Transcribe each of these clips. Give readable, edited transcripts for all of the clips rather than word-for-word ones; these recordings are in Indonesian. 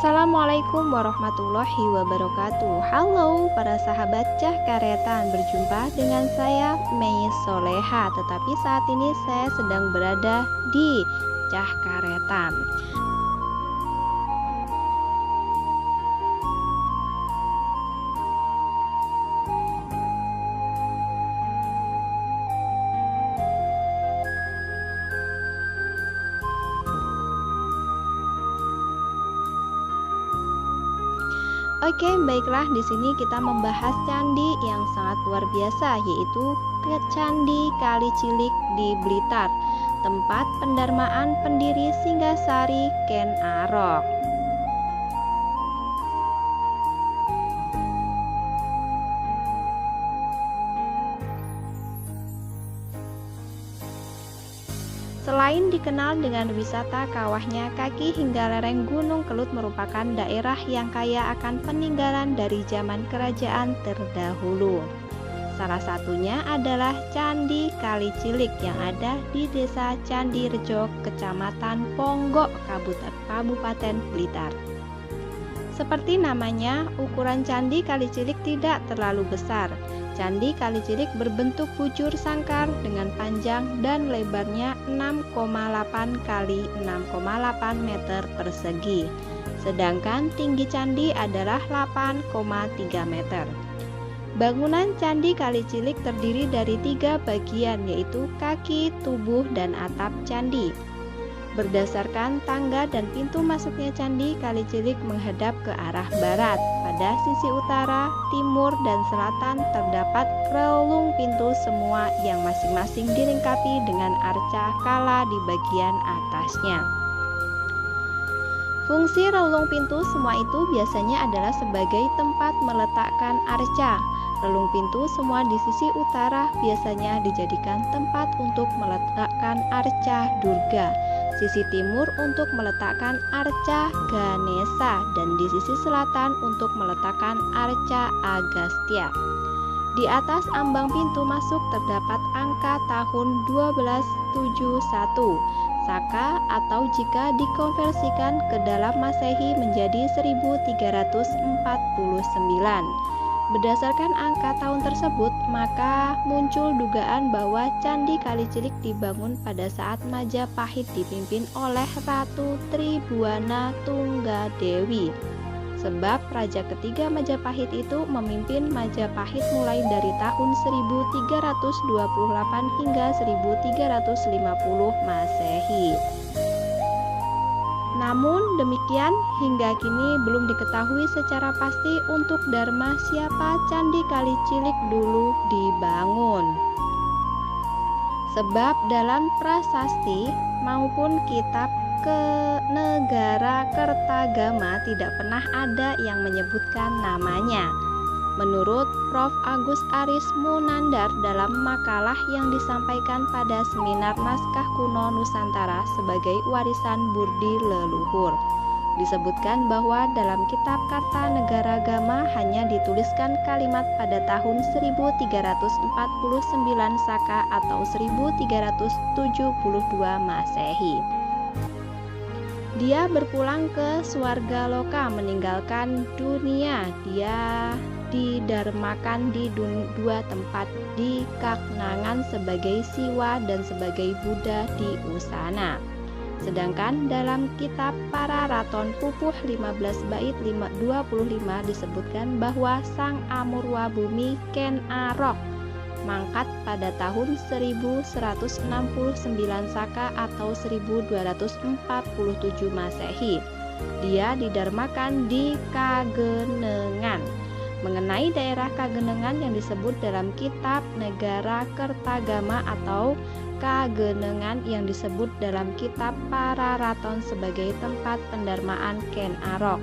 Assalamualaikum warahmatullahi wabarakatuh. Halo para sahabat Cahkaretan, berjumpa dengan saya Mei Soleha. Tetapi saat ini saya sedang berada di Cahkaretan. Oke, baiklah, di sini kita membahas candi yang sangat luar biasa, yaitu Candi Kali Cilik di Blitar, tempat pendarmaan pendiri Singgasari Ken Arok. Selain dikenal dengan wisata kawahnya kaki hingga lereng Gunung Kelut, merupakan daerah yang kaya akan peninggalan dari zaman kerajaan terdahulu. Salah satunya adalah Candi Kali Cilik yang ada di Desa Candirejo, Kecamatan Ponggok, Kabupaten Blitar. Seperti namanya, ukuran Candi Kali Cilik tidak terlalu besar. Candi Kali Cilik berbentuk bujur sangkar dengan panjang dan lebarnya 6,8 kali 6,8 meter persegi. Sedangkan tinggi candi adalah 8,3 meter. Bangunan Candi Kali Cilik terdiri dari 3 bagian, yaitu kaki, tubuh, dan atap candi. Berdasarkan tangga dan pintu masuknya, Candi Kali Cilik menghadap ke arah barat. Pada sisi utara, timur, dan selatan terdapat relung pintu semua yang masing-masing dilengkapi dengan arca kala di bagian atasnya. Fungsi relung pintu semua itu biasanya adalah sebagai tempat meletakkan arca. Relung pintu semua di sisi utara biasanya dijadikan tempat untuk meletakkan arca Durga, sisi timur untuk meletakkan arca Ganesha, dan di sisi selatan untuk meletakkan arca Agastya. Di atas ambang pintu masuk terdapat angka tahun 1271 Saka, atau jika dikonversikan ke dalam Masehi menjadi 1349. Berdasarkan angka tahun tersebut, maka muncul dugaan bahwa Candi Kali Cilik dibangun pada saat Majapahit dipimpin oleh Ratu Tribhuwana Tunggadewi. Sebab Raja ketiga Majapahit itu memimpin Majapahit mulai dari tahun 1328 hingga 1350 Masehi. Namun demikian, hingga kini belum diketahui secara pasti untuk dharma siapa Candi Kali Cilik dulu dibangun. Sebab dalam prasasti maupun kitab Negara Kertagama tidak pernah ada yang menyebutkan namanya. Menurut Prof. Agus Aris Munandar dalam makalah yang disampaikan pada seminar Naskah Kuno Nusantara sebagai warisan Burdi Leluhur, disebutkan bahwa dalam kitab Kartanegara-gama hanya dituliskan kalimat pada tahun 1349 Saka atau 1372 Masehi. Dia berpulang ke Swargaloka, meninggalkan dunia. Dia didarmakan di dua tempat, di Kaknangan sebagai Siwa dan sebagai Buddha di Usana. Sedangkan dalam kitab Pararaton Pupuh 15 bait 25 disebutkan bahwa Sang Amurwa Bumi Ken Arok mangkat pada tahun 1169 Saka atau 1247 Masehi. Dia didarmakan di Kagenengan. Mengenai daerah Kagenengan yang disebut dalam kitab Negara Kertagama atau Kagenengan yang disebut dalam kitab Pararaton sebagai tempat pendarmaan Ken Arok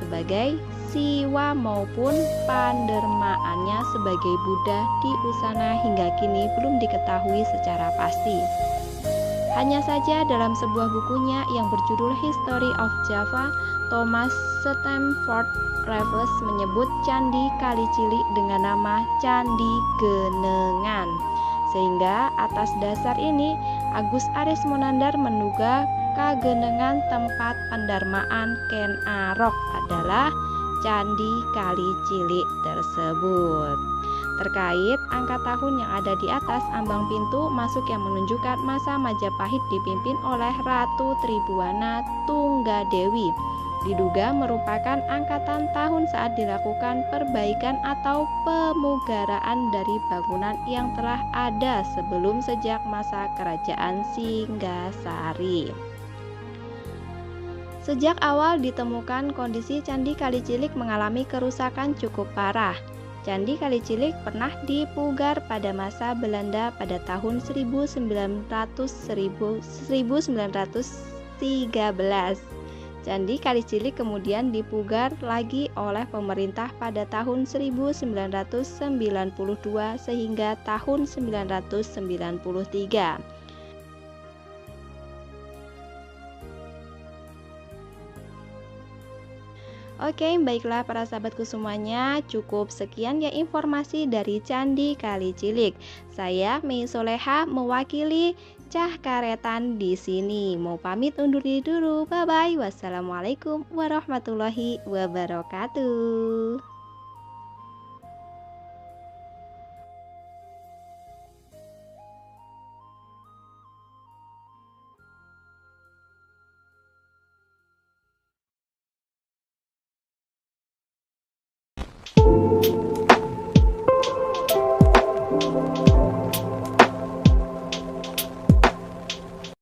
sebagai Siwa maupun pandermaannya sebagai Buddha di Usana hingga kini belum diketahui secara pasti. Hanya saja dalam sebuah bukunya yang berjudul History of Java, Thomas Stamford Raffles menyebut Candi Kali Cilik dengan nama Candi Genengan. Sehingga atas dasar ini Agus Aris Munandar menduga kagenengan tempat pendarmaan Ken Arok adalah Candi Kali Cilik tersebut. Terkait angka tahun yang ada di atas ambang pintu masuk yang menunjukkan masa Majapahit dipimpin oleh Ratu Tribuana Tunggadewi, diduga merupakan angkatan tahun saat dilakukan perbaikan atau pemugaraan dari bangunan yang telah ada sebelum sejak masa Kerajaan Singgasari. Sejak awal ditemukan, kondisi Candi Kali Cilik mengalami kerusakan cukup parah. Candi Kali Cilik pernah dipugar pada masa Belanda pada tahun 1913. Candi Kali Cilik kemudian dipugar lagi oleh pemerintah pada tahun 1992 sehingga tahun 1993. Oke, baiklah para sahabatku semuanya, cukup sekian ya informasi dari Candi Kali Cilik. Saya Mei Soleha mewakili Cah Karetan di sini. Mau pamit undur diri dulu. Bye bye. Wassalamualaikum warahmatullahi wabarakatuh.